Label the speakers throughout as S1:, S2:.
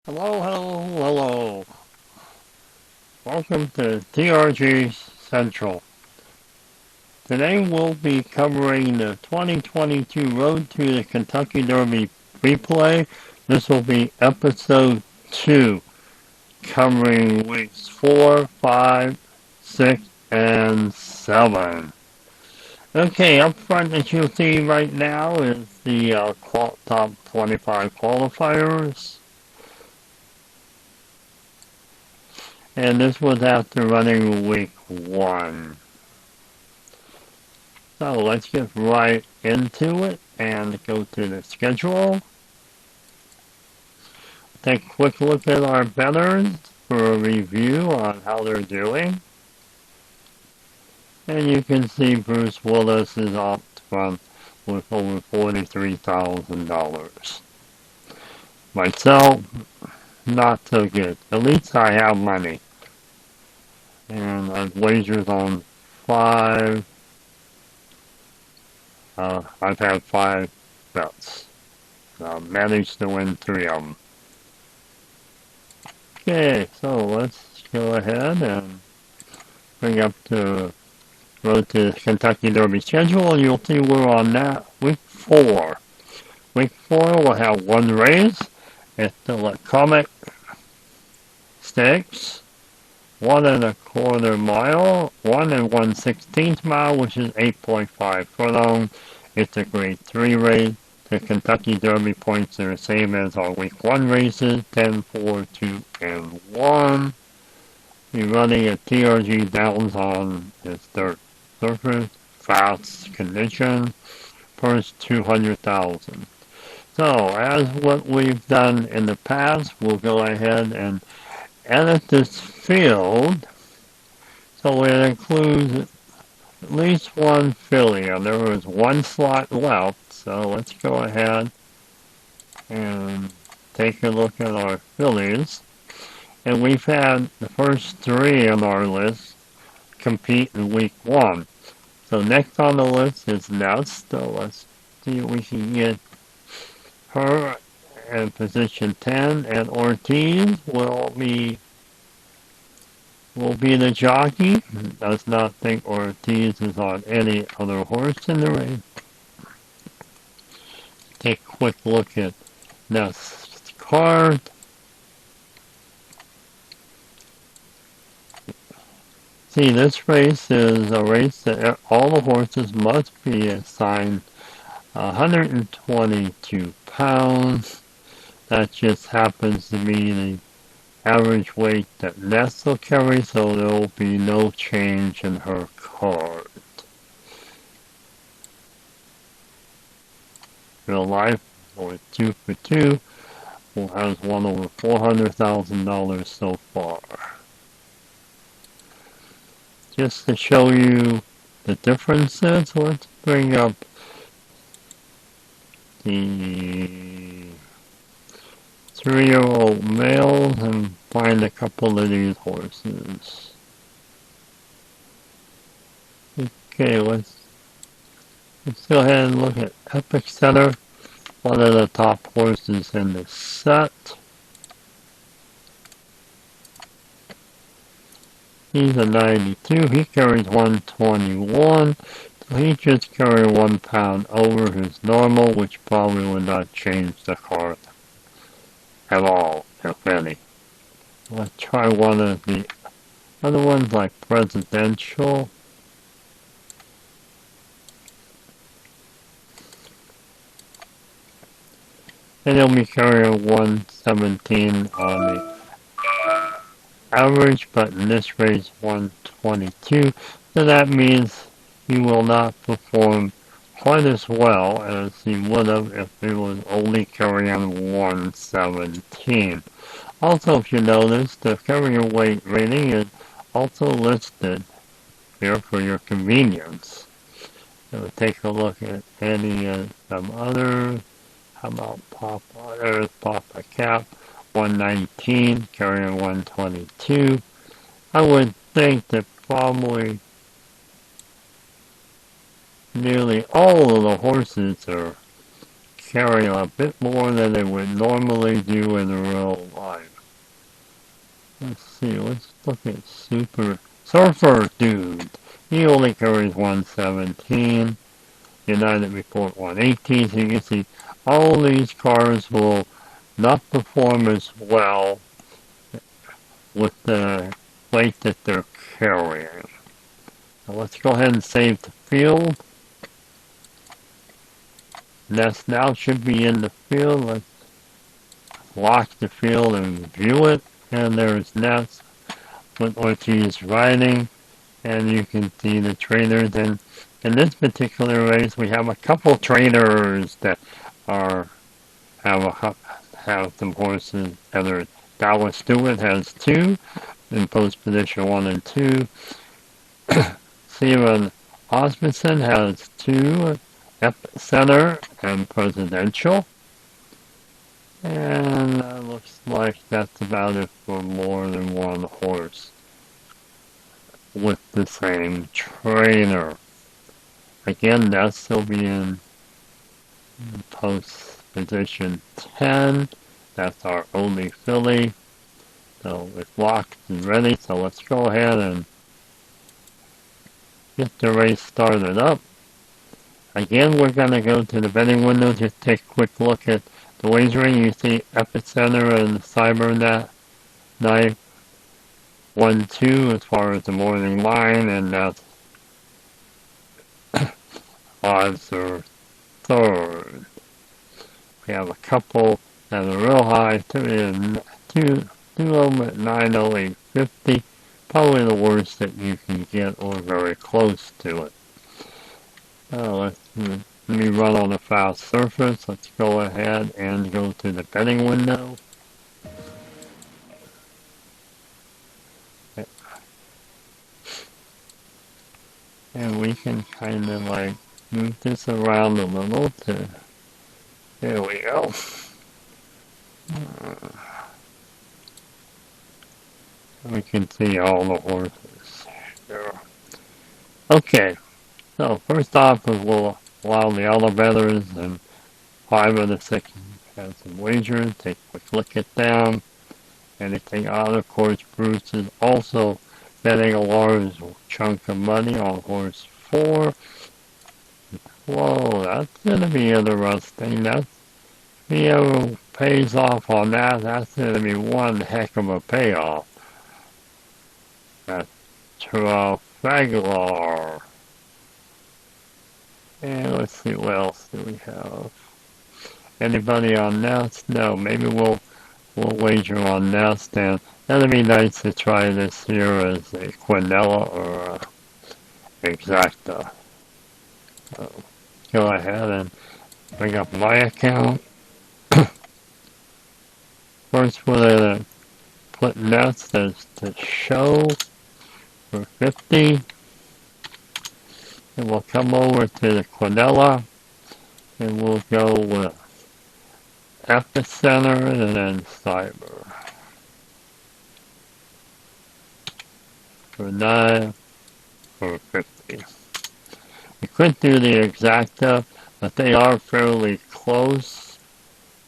S1: Hello, hello, hello. Welcome to TRG Central. Today we'll be covering the 2022 Road to the Kentucky Derby replay. This will be episode 2, covering weeks 4, 5, 6, and 7. Okay, up front as you'll see right now is the top 25 qualifiers. And this was after running week 1. So let's get right into it and go to the schedule. Take a quick look at our bettors for a review on how they're doing. And you can see Bruce Willis is off front with over $43,000. Myself, not so good. At least I have money. And I've wagered on 5. I've had 5 bets. Managed to win 3 of them. Okay, so let's go ahead and bring up the Road to Kentucky Derby schedule, and you'll see we're on that week 4. Week 4 will have 1 race. It's the Comet Stakes, 1 1/4 mile, 1 1/16 mile, which is 8.5 furlong. It's a grade 3 race. The Kentucky Derby points are the same as our week 1 races, 10, 4, 2, and 1. We're running a TRG Downs on its dirt surface, fast condition, first 200,000. So, as what we've done in the past, we'll go ahead and edit this field so it includes at least 1 filly, and there is 1 slot left. So let's go ahead and take a look at our fillies. And we've had the first 3 on our list compete in week 1. So next on the list is Nest. So let's see if we can get her in position 10. And Ortiz will be the jockey. Does not think Ortiz is on any other horse in the race. Take a quick look at Nest's card. See, this race is a race that all the horses must be assigned 122 pounds. That just happens to be the average weight that Nest will carry, so there will be no change in her card. Real life, with 2 for 2, who has won over $400,000 so far. Just to show you the differences, let's bring up the 3-year-old males and find a couple of these horses. Okay, let's go ahead and look at Epic Center, one of the top horses in the set. He's a 92, he carries 121, so he just carried 1 pound over his normal, which probably would not change the card at all, if any. Let's try one of the other ones, like Presidential. And he'll be carrying 117 on the average, but in this race 122. So that means he will not perform quite as well as he would have if he was only carrying 117. Also, if you notice, the carrier weight rating is also listed here for your convenience. So take a look at any some others. How about Papa? There's Papa Cap, 119, carrying 122. I would think that probably nearly all of the horses are carrying a bit more than they would normally do in real life. Let's see, let's look at Super Surfer Dude. He only carries 117. United Report 118. So you can see all these cars will not perform as well with the weight that they're carrying. So let's go ahead and save the field. Nest now should be in the field. Let's lock the field and view it. And there's Nest with what he's riding. And you can see the trainers. And in this particular race, we have a couple trainers that are have some horses. Either Dallas Stewart has 2 in post position 1 and 2. Steven Osmondson has 2, Epicenter and Presidential. And it looks like that's about it for more than one horse with the same trainer. Again, that's still being post position 10. That's our only filly. So it's locked and ready. So let's go ahead and get the race started up. Again, we're going to go to the betting window. Just take a quick look at the wagering. You see Epicenter and Cybernet Knife 1-2 as far as the morning line, and that's odds are third. We have a couple that are real high, two of them at 908.50. Probably the worst that you can get, or very close to it. Let me run on a fast surface. Let's go ahead and go to the betting window. And we can kind of like move this around a little to, there we go. We can see all the horses here. Okay, so first off we'll allow the other bettors and 5 of the 6 have some wagers. Take a quick look at them. Anything out, of course, Bruce is also betting a large chunk of money on horse 4. Whoa, that's going to be interesting. That's, if he ever pays off on that, that's going to be one heck of a payoff. That's Trafalgar. And let's see, what else do we have? Anybody on Nest? No, maybe we'll wager on Nest, and that'd be nice to try this here as a Quinella or a Exacta. So go ahead and bring up my account. First, we're going to put Nest as the show for 50. And we'll come over to the Quinella, and we'll go with Epicenter and then Cyber. For 9 for 50. We could do the Exacta, but they are fairly close.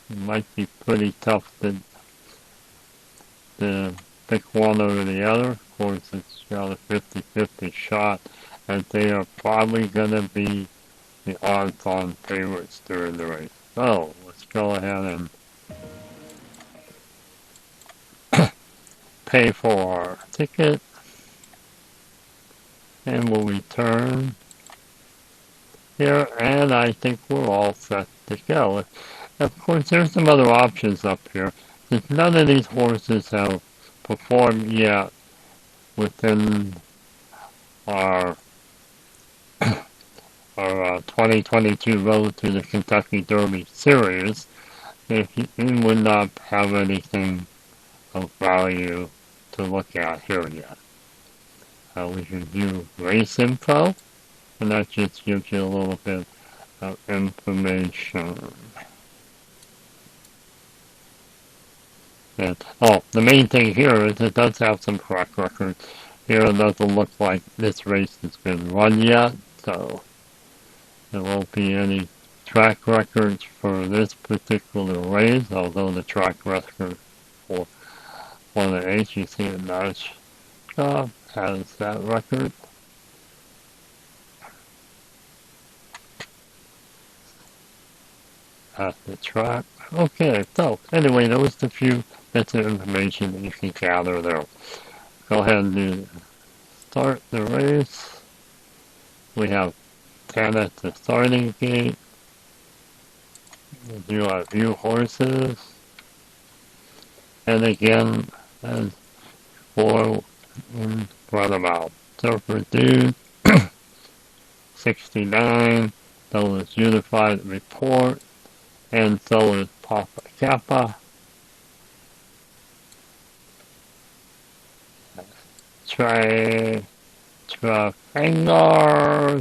S1: It might be pretty tough to pick one over the other. Of course, it's got a 50-50 shot, and they are probably going to be the odds-on favorites during the race. So, let's go ahead and pay for our ticket, and we'll return here, and I think we're all set to go. Of course, there's some other options up here. Since none of these horses have performed yet within our 2022 Road to the Kentucky Derby Series, you would not have anything of value to look at here yet. We can view race info, and that just gives you a little bit of information. And, the main thing here is it does have some track records. Here it doesn't look like this race has been run yet, so there won't be any track records for this particular race, although the track record for one on the H, you see the notch has that record. At the track. Okay, so anyway, those are the few bits of information that you can gather there. Go ahead and start the race. We have 10 at the starting gate. We'll do our view horses. And again, as for runabout. Surfer Dude, 69, so is Unified Report, and so is Papa Kappa. Trafalgar,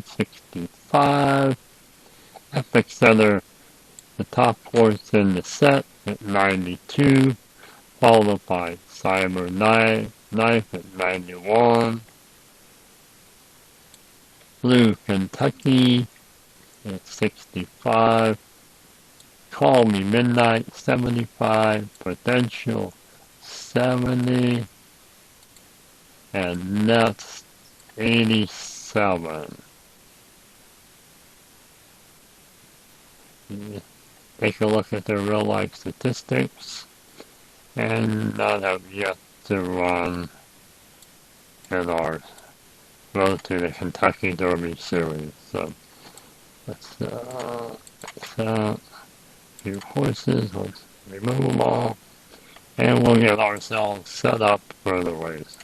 S1: 65. Epic Center, the top horse in the set at 92, followed by Cyber Knife at 91. Blue Kentucky at 65. Call Me Midnight, 75. Potential, 70. And Nets, 87. Take a look at their real life statistics, and none have yet to run in our road to the Kentucky Derby Series. So let's few horses, let's remove them all, and we'll get ourselves set up for the race.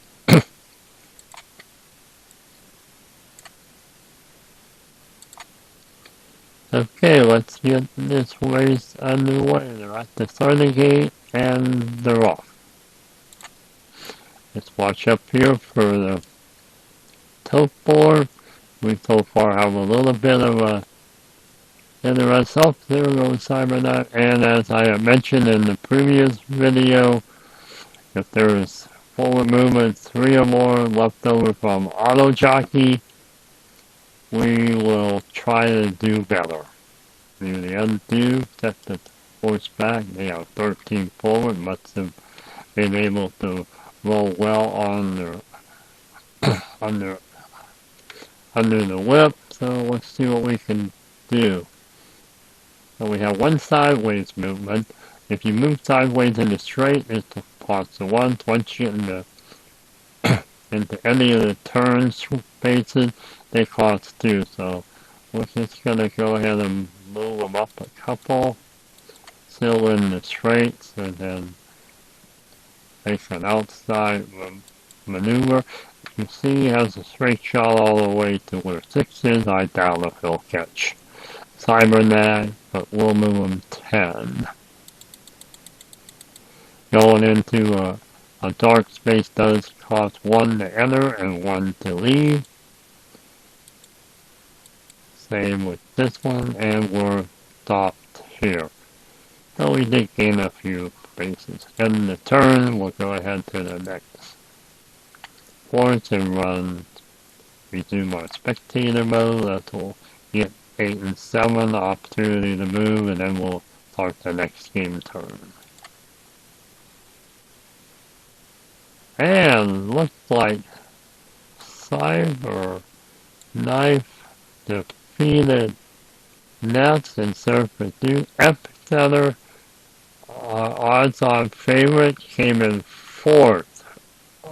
S1: Okay, let's get this race underway. They're at the starting gate and they're off. Let's watch up here for the tote board. We so far have a little bit of a interest up. There goes Cybernet. And as I have mentioned in the previous video, if there is forward movement 3 or more left over from Auto Jockey, we will try to do better. Do the undo, set the horse back. They have 13 forward, must have been able to roll well on their under the whip. So let's see what we can do. So we have one sideways movement. If you move sideways in the straight, it's the parts of one. Once you get into any of the turn spaces, they cost 2. So we're just going to go ahead and move them up a couple. Still in the straights, and then make an outside maneuver. You see he has a straight shot all the way to where 6 is. I doubt if he'll catch Cybernet, but we'll move him 10. Going into a dark space does cost 1 to enter and 1 to leave. Same with this one, and we're stopped here. So we did gain a few spaces. In the turn, we'll go ahead to the next horse and run. Resume our spectator mode. That will get 8 and 7, the opportunity to move, and then we'll start the next game turn. And looks like Cyber Knife defeated Nets and Surfer Dude. Epic Center, odds-on favorite, came in 4th.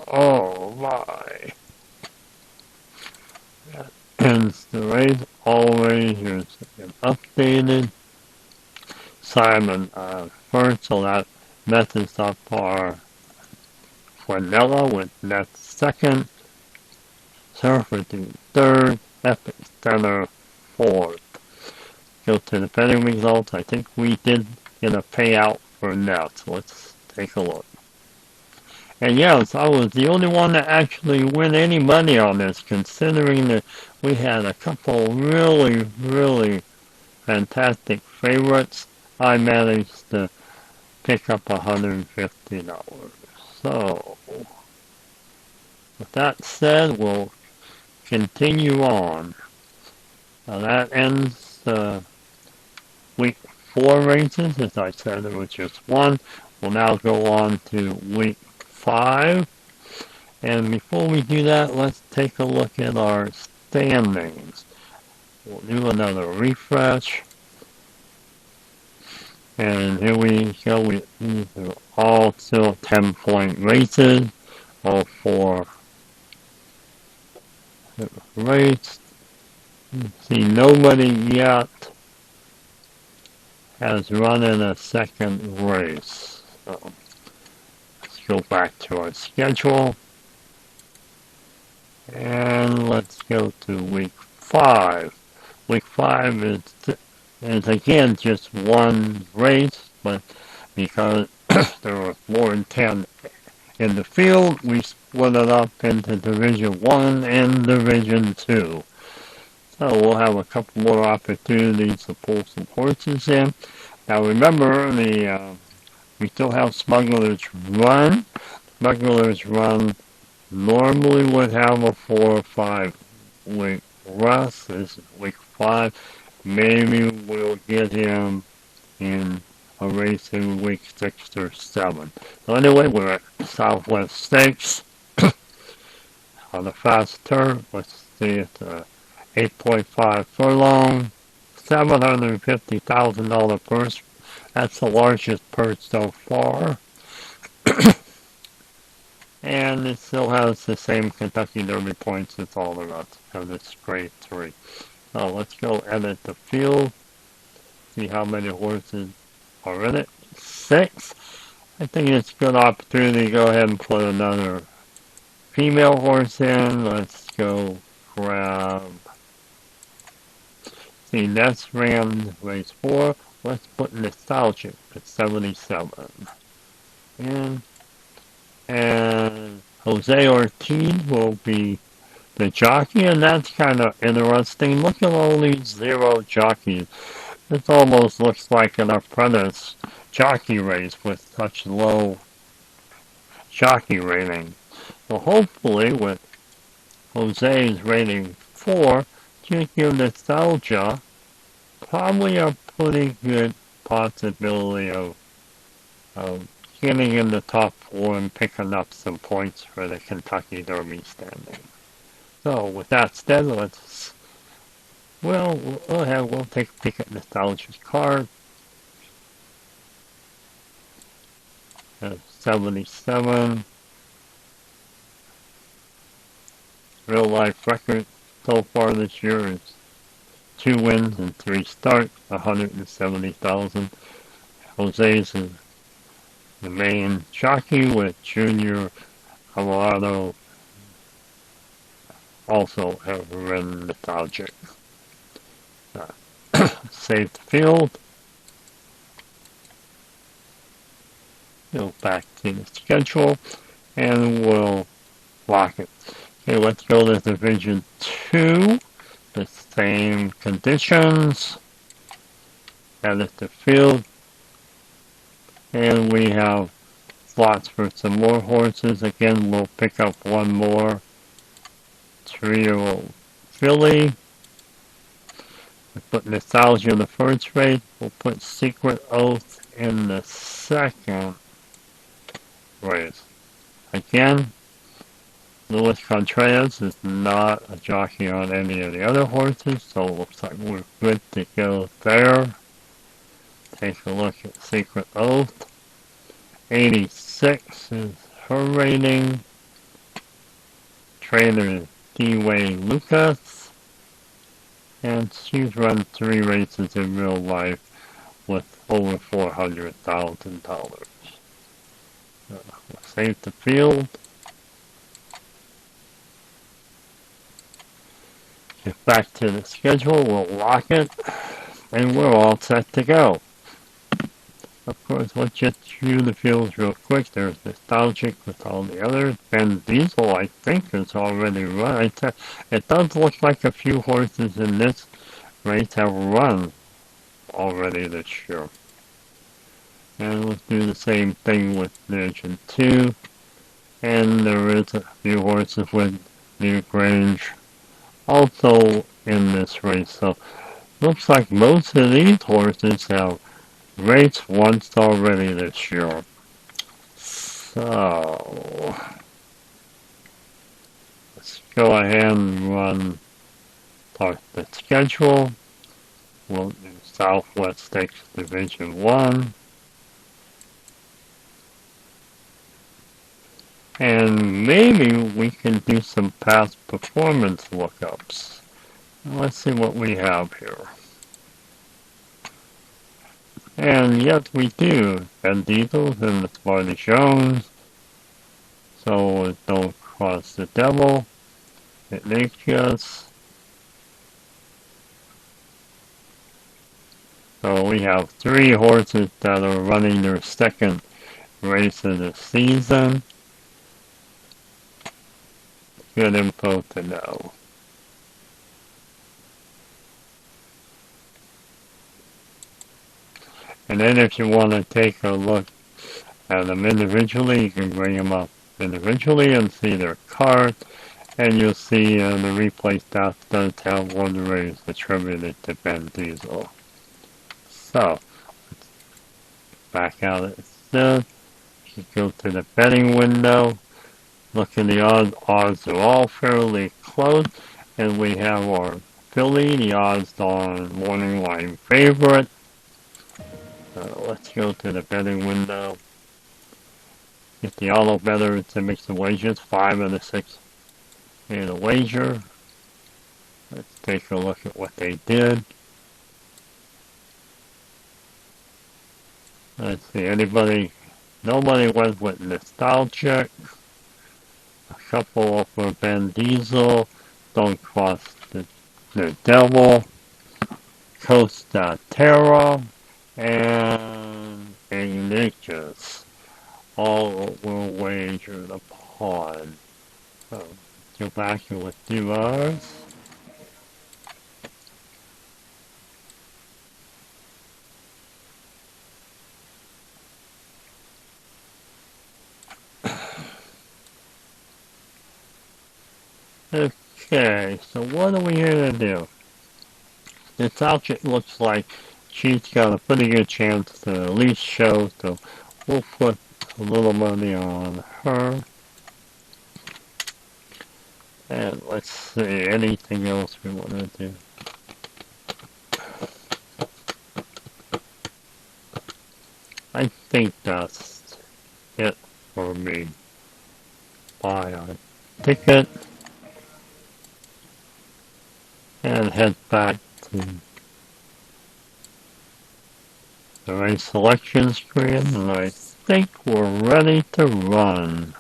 S1: Oh my. That ends the race. Always here's updated. Simon first, so that messes up our Quinella with Nets second. Surfer Dude 3rd. Epic Center 4th. Go to the betting results. I think we did get a payout for Nets. Let's take a look. And yes, I was the only one that actually win any money on this, considering that we had a couple really, really fantastic favorites. I managed to pick up $150. So, with that said, we'll continue on. Now that ends week 4 races. As I said, there was just one. We'll now go on to week 5. And before we do that, let's take a look at our standings. We'll do another refresh. And here we go. These are all still 10-point races. All 4 races. See, nobody yet has run in a second race. So let's go back to our schedule. And let's go to week 5. Week 5 is again just one race, but because there were more than 10 in the field, we split it up into Division 1 and Division 2. So we'll have a couple more opportunities to pull some horses in. Now remember, we still have Smuggler's Run. Smuggler's Run normally would have a 4 or 5 week rest. This is week 5. Maybe we'll get him in a race in week 6 or 7. So anyway, we're at Southwest Stakes on the fast turf. Let's see, it's 8.5 furlong, $750,000 purse. That's the largest purse so far. And it still has the same Kentucky Derby points as all the rest of this grade 3. So let's go edit the field. See how many horses are in it. 6. I think it's a good opportunity to go ahead and put another female horse in. Let's go grab. See, that's ran race 4. Let's put Nostalgic at 77. And Jose Ortiz will be the jockey, and that's kind of interesting. Look at all these 0 jockeys. This almost looks like an apprentice jockey race with such low jockey rating. So hopefully with Jose's rating 4, GQ Nostalgia, probably a pretty good possibility of getting in the top 4 and picking up some points for the Kentucky Derby standing. So with that said, we'll take a peek at Nostalgia's card. 77. Real life record so far this year is 2 wins and 3 starts, 170,000. Jose's is the main jockey with Junior Colorado also have ridden Nostalgic. Save the field. Go back to the schedule and we'll lock it. Okay, let's go to Division 2. The same conditions. Edit the field. And we have slots for some more horses. Again, we'll pick up one more 3-year-old filly. We'll put Nostalgia in the first race. We'll put Secret Oath in the second race. Again, Luis Contreras is not a jockey on any of the other horses, so it looks like we're good to go there. Take a look at Secret Oath. 86 is her rating. Trainer is D-Way Lucas. And she's run 3 races in real life with over $400,000. We'll save the field. Get back to the schedule, we'll lock it, and we're all set to go. Of course, let's just view the fields real quick. There's Nostalgic with all the others. Ben Diesel, I think, is already run. It does look like a few horses in this race have run already this year. And let's do the same thing with Division 2. And there is a few horses with New Grange also in this race. So, looks like most of these horses have raced once already this year. So, let's go ahead and run the schedule. We'll do Southwest Stakes Division 1. And maybe we can do some past performance lookups. Let's see what we have here. And yes, we do. Ben Diesel's and it's already shown. So don't cross the devil. It makes us. So we have 3 horses that are running their second race of the season. Good info to know. And then if you want to take a look at them individually, you can bring them up individually and see their card. And you'll see the replay stats does have one race attributed to Ben Diesel. So, let's back out it says. You go to the betting window. Look at the odds. Odds are all fairly close. And we have our filly, the odds on morning line favorite. Let's go to the betting window. Get the auto better to mix the wagers. 5 of the 6 made a wager. Let's take a look at what they did. Let's see, nobody went with Nostalgic. A couple for Ben Diesel. Don't cross the devil. Costa Terra. And Ignatius. All will wager upon. So, go back and let's do ours. Okay, so what are we here to do? This outfit looks like she's got a pretty good chance to at least show, so we'll put a little money on her. And let's see, anything else we want to do? I think that's it for me. Buy a ticket and head back to the race selection screen, and I think we're ready to run.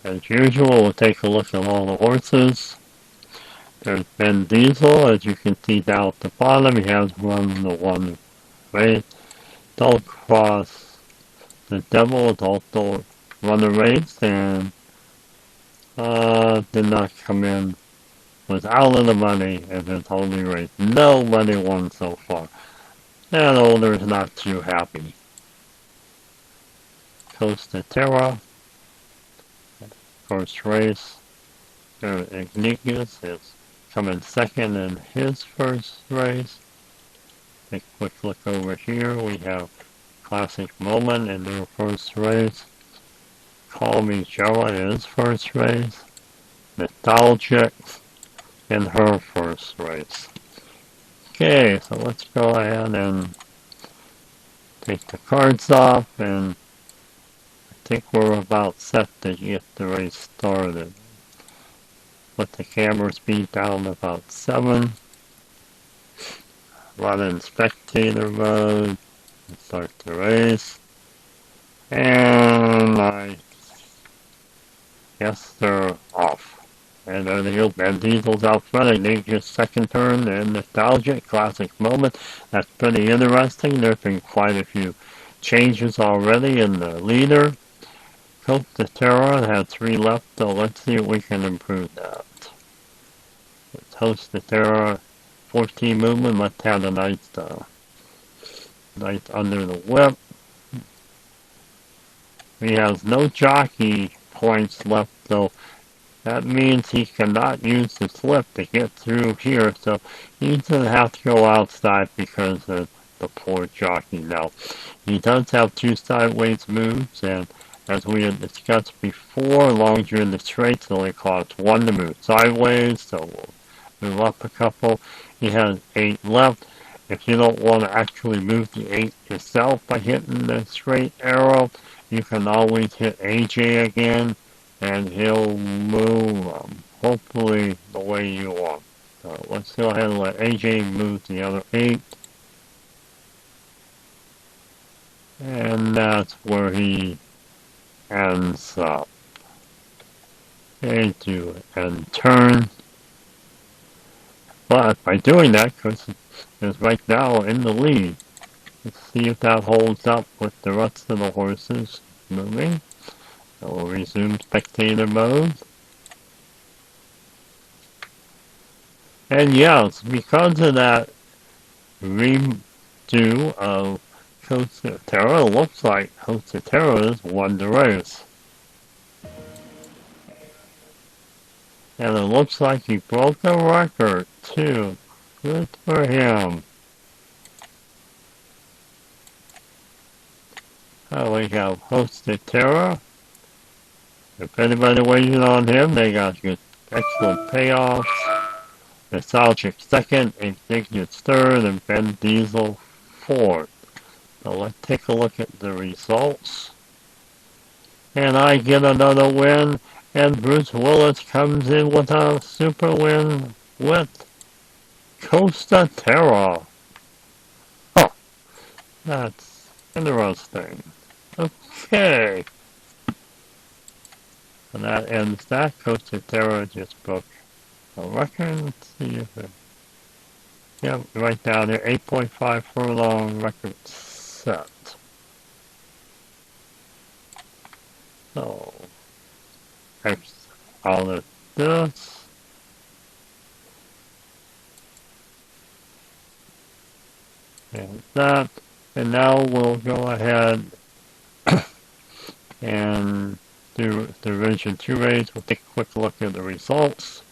S1: As usual, we'll take a look at all the horses. There's Ben Diesel, as you can see down at the bottom. He has run the one race. Don't cross the devil has also run a race and did not come in. Was out of the money in his only race. Nobody won so far. And owner's not too happy. Costa Terra. First race. Ignatius is coming second in his first race. Take a quick look over here. We have Classic Moment in their first race. Call Me Joe in his first race. Nostalgic in her first race. Okay, so let's go ahead and take the cards off, and I think we're about set to get the race started. Put the camera speed down to about 7. Run in spectator mode. And start the race. And I guess they're off. And there they go. Ben Diesel's out front. I think his second turn and Nostalgic Classic Moment. That's pretty interesting. There's been quite a few changes already in the leader. Costa Terra had 3 left, so let's see if we can improve that. Let's host the Terra 14 movement. Let's have the Knights under the whip. He has no jockey points left, so that means he cannot use the slip to get through here, so he's going to have to go outside because the the poor jockey. Now, he does have two sideways moves, and as we had discussed before, long as you're in the straights, it only costs one to move sideways, so we'll move up a couple. He has 8 left. If you don't want to actually move the 8 yourself by hitting the straight arrow, you can always hit AJ again, and he'll move hopefully the way you want. So let's go ahead and let AJ move the other 8. And that's where he ends up. Okay, do end turn. But by doing that, because it's right now in the lead. Let's see if that holds up with the rest of the horses moving. So we'll resume spectator mode. And yes, because of that redo of Costa Terra, it looks like Costa Terra has won the race. And it looks like he broke the record too. Good for him. We have Hosted Terra. If anybody waiting on him, they got good, excellent payoffs. Nostalgic second, Ignious third, and Ben Diesel fourth. So let's take a look at the results. And I get another win, and Bruce Willis comes in with a super win with Costa Terra. Huh, that's interesting. Okay. And that ends that. Costa Terra just broke a record. Let's see if it... Yep, right down there. 8.5 furlong record set. So, X out of this. And that. And now we'll go ahead and do the Division 2 race. We'll take a quick look at the results.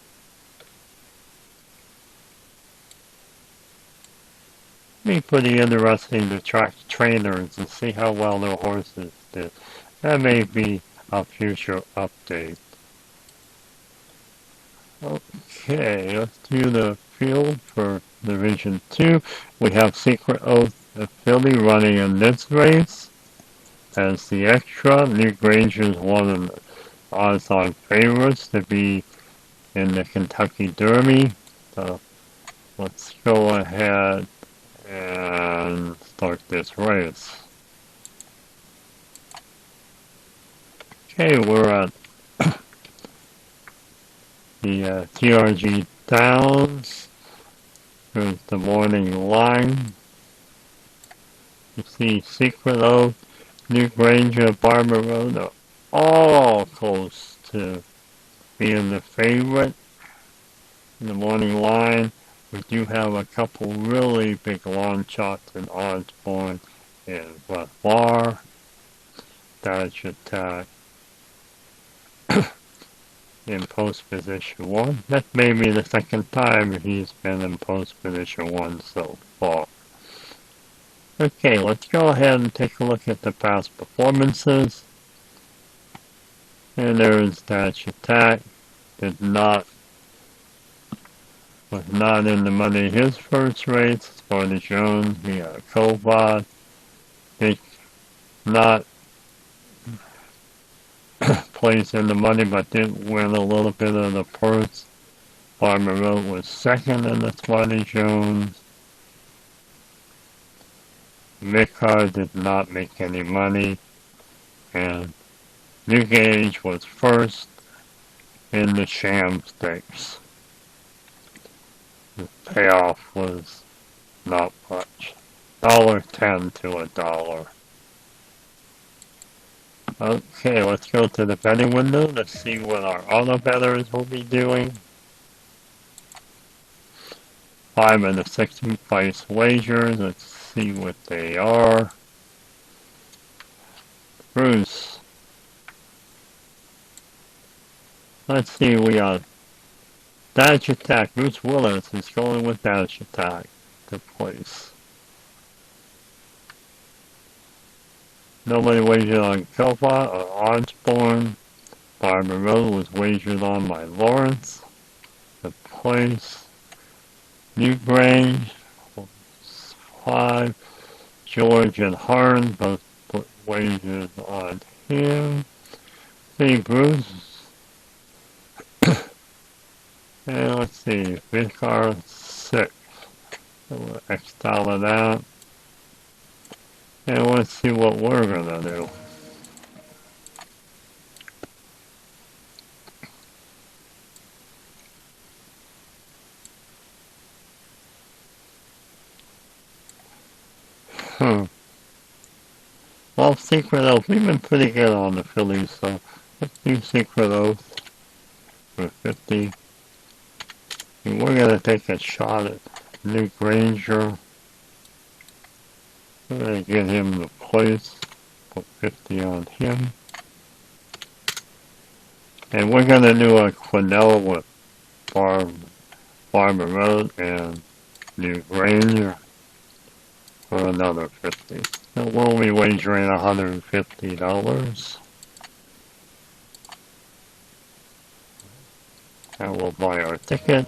S1: It'll be pretty interesting to track trainers and see how well their horses did. That may be a future update. Okay, let's do the field for Division 2. We have Secret Oath of Philly running in this race. As the extra, New Granger is one of the odds-on favorites to be in the Kentucky Derby. So let's go ahead and start this race. Okay, we're at the TRG Downs. Here's the morning line. You see Secret Oath, New Granger, Barber Road are all close to being the favorite in the morning line. We do have a couple really big long shots in Osborne and Bar. Dash Attack in post position 1. That may be the second time he's been in post position 1 so far. Okay, let's go ahead and take a look at the past performances. And there's Dash Attack. Was not in the money his first race. Sparta Jones, he had a Kovad. Did not place in the money, but did win a little bit of the purse. Farmer Road was second in the Sparta Jones. Mickar did not make any money, and New Gage was first in the Sham Stakes. The payoff was not much. $1.10 to $1. Okay, let's go to the betting window to see what our auto bettors will be doing. 5 and the 6 price wagers. Let's see what they are. Bruce. Let's see, we got Dash Attack. Bruce Willis is going with Dash Attack to place. Nobody wagered on Copart or Osborne. Farmer Road was wagered on by Lawrence. The Place. New Grange. 5. George and Hearn both put wagers on him. See, Bruce. And let's see, Vicar 6. So we'll X out of that. And let's see what we're gonna do. Well, Secret Oath, we've been pretty good on the Phillies, so let's do Secret Oath for 50. And we're gonna take a shot at New Granger. We're gonna get him the place, put 50 on him. And we're gonna do a Quinnell with Farmer Road and New Granger for another 50. So we'll be wagering $150. And we'll buy our ticket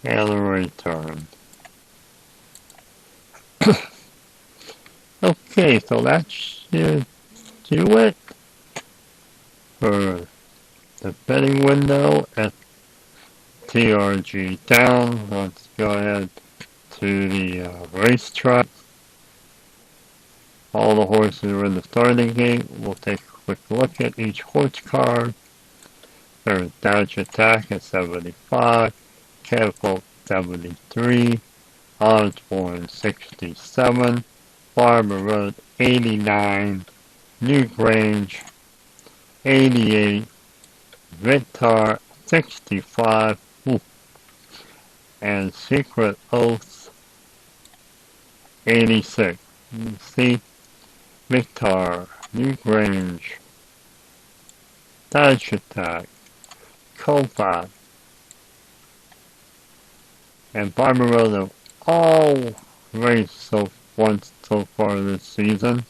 S1: and a return. Okay, so that should do it for the betting window at TRG down. Let's go ahead to the racetrack. All the horses are in the starting gate. We'll take a quick look at each horse card. There's Dash Attack at 75, Catapult 73, Osborne 67, Farmer Road 89, New Grange 88, Victor 65, and Secret Oath 86. You see, Victor, New Grange, Dash Attack, Copat, and Farmer Road have all raced once so far this season,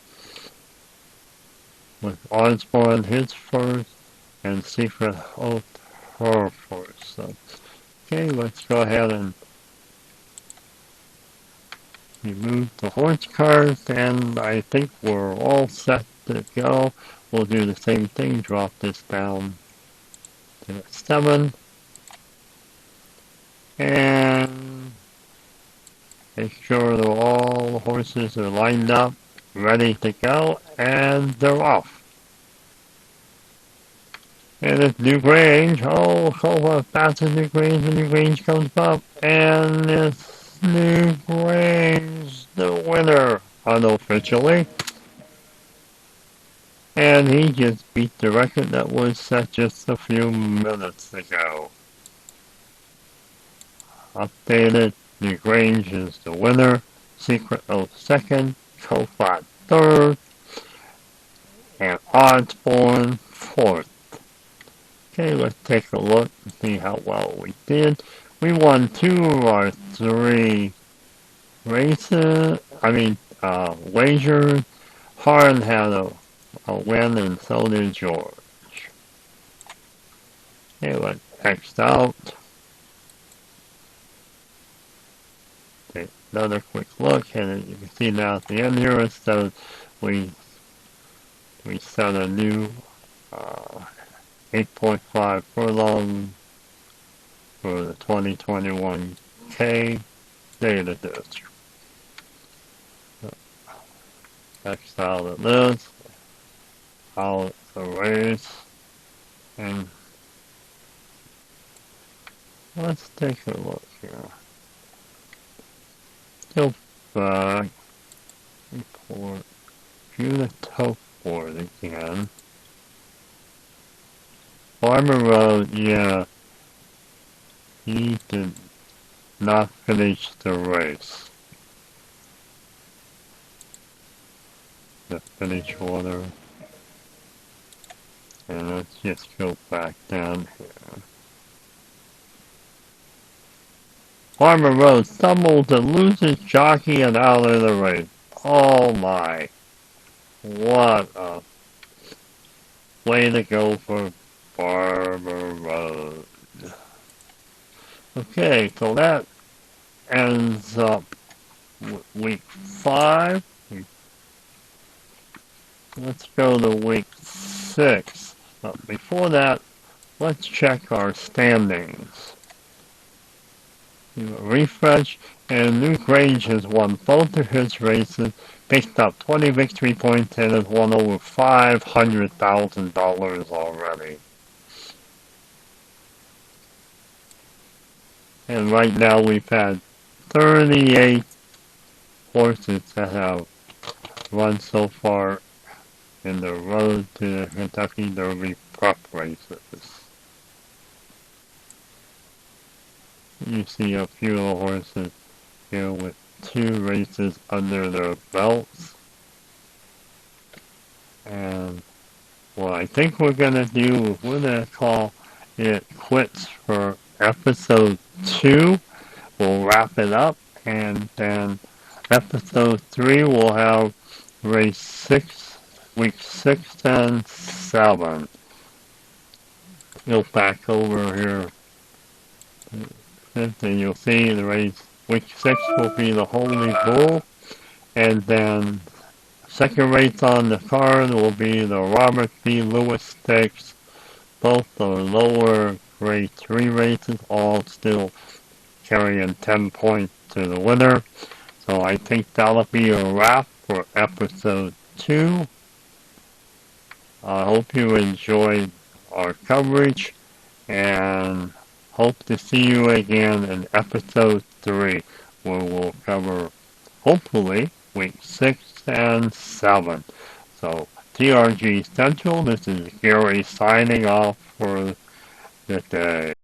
S1: with Osborne his first and Secret Oath her first. So, okay, let's go ahead and remove the horse cards, and I think we're all set to go. We'll do the same thing, drop this down to 7, and make sure that all the horses are lined up, ready to go, and they're off. And it's New Grange. Oh, passes New Grange, and New Grange comes up, and it's New Grange, the winner, unofficially. And he just beat the record that was set just a few minutes ago. Updated, New Grange is the winner, Secret Oath second, Cofat third, and Osborne fourth. Okay, let's take a look and see how well we did. We won 2 of our 3 races, wagers. Harn had a win, and so did George. Okay, let's X out. Take another quick look, and as you can see now at the end here, it says we set a new 8.5 furlong for the 2021 K data disk. X out of this, out the race, and let's take a look here. Go back, report, view the top board again. Farmer Road, yeah, he did not finish the race. The finish order. And let's just go back down here. Farmer Road stumbles and loses jockey and out of the race. Oh my. What a way to go for Barber Road. Okay, so that ends up week 5. Let's go to week 6. But before that, let's check our standings. Refresh, and New Grange has won both of his races, picked up 20 victory points, and has won over $500,000 already. And right now we've had 38 horses that have run so far in the road to the Kentucky Derby prep races. You see a few of the horses here with 2 races under their belts. And what I think we're going to do, we're going to call it quits for episode 2. We'll wrap it up, and then episode 3 will have race 6, week 6 and 7. Go back over here. And you'll see the race, week 6 will be the Holy Bull, and then second race on the card will be the Robert B. Lewis Stakes. Both are lower grade 3 races, all still carrying 10 points to the winner. So I think that'll be a wrap for episode 2. I hope you enjoyed our coverage, and hope to see you again in episode 3, where we'll cover, hopefully, week 6 and 7. So, TRG Central, this is Gary signing off for the day.